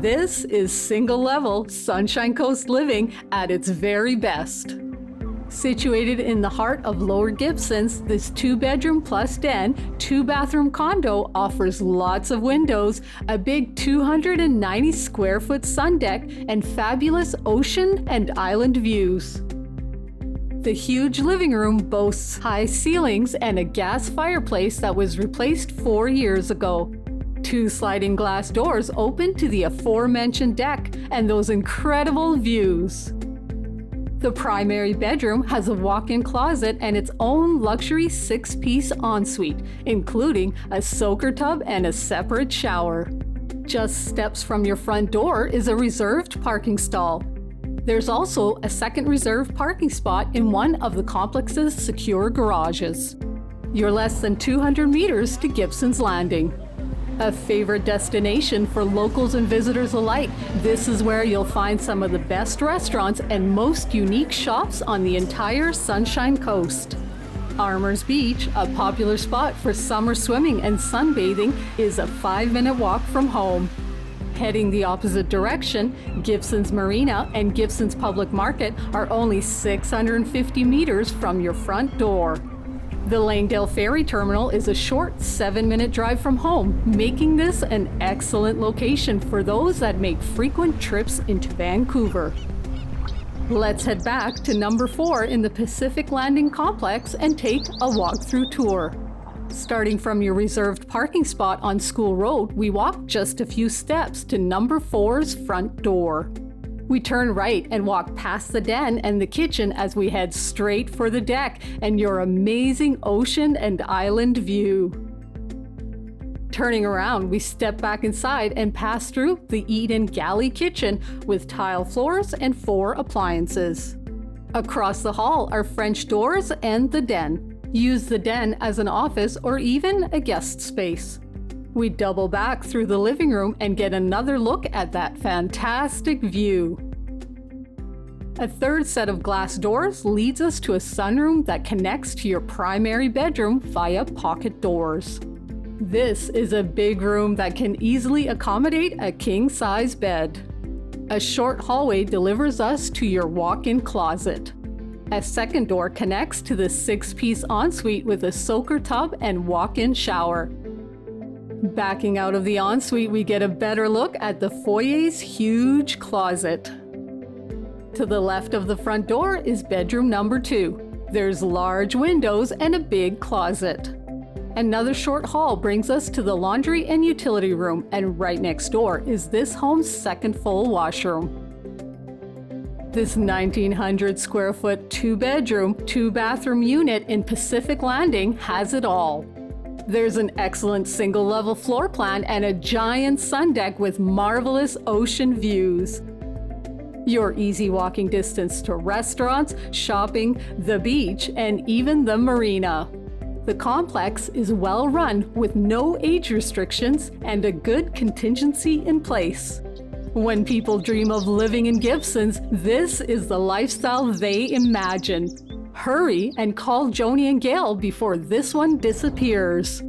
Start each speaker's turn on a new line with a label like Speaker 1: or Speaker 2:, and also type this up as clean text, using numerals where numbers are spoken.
Speaker 1: This is single-level Sunshine Coast living at its very best. Situated in the heart of Lower Gibsons, this 2-bedroom plus den, 2-bathroom condo offers lots of windows, a big 290 square foot sun deck, and fabulous ocean and island views. The huge living room boasts high ceilings and a gas fireplace that was replaced 4 years ago. 2 sliding glass doors open to the aforementioned deck and those incredible views. The primary bedroom has a walk-in closet and its own luxury 6-piece ensuite, including a soaker tub and a separate shower. Just steps from your front door is a reserved parking stall. There's also a second reserved parking spot in one of the complex's secure garages. You're less than 200 meters to Gibsons Landing. A favorite destination for locals and visitors alike, this is where you'll find some of the best restaurants and most unique shops on the entire Sunshine Coast. Armour's Beach, a popular spot for summer swimming and sunbathing, is a 5-minute walk from home. Heading the opposite direction, Gibsons Marina and Gibsons Public Market are only 650 meters from your front door. The Langdale Ferry Terminal is a short 7-minute drive from home, making this an excellent location for those that make frequent trips into Vancouver. Let's head back to number 4 in the Pacific Landing Complex and take a walkthrough tour. Starting from your reserved parking spot on School Road, we walk just a few steps to number 4's front door. We turn right and walk past the den and the kitchen as we head straight for the deck and your amazing ocean and island view. Turning around, we step back inside and pass through the eat-in galley kitchen with tile floors and 4 appliances. Across the hall are French doors and the den. Use the den as an office or even a guest space. We double back through the living room and get another look at that fantastic view. A 3rd set of glass doors leads us to a sunroom that connects to your primary bedroom via pocket doors. This is a big room that can easily accommodate a king-size bed. A short hallway delivers us to your walk-in closet. A 2nd door connects to the 6-piece ensuite with a soaker tub and walk-in shower. Backing out of the ensuite, we get a better look at the foyer's huge closet. To the left of the front door is bedroom number 2. There's large windows and a big closet. Another short hall brings us to the laundry and utility room, and right next door is this home's 2nd full washroom. This 1,900 square foot 2-bedroom, 2-bathroom unit in Pacific Landing has it all. There's an excellent single-level floor plan and a giant sun deck with marvelous ocean views. Your easy walking distance to restaurants, shopping, the beach, and even the marina. The complex is well run with no age restrictions and a good contingency in place. When people dream of living in Gibsons, this is the lifestyle they imagine. Hurry and call Joni and Gail before this one disappears.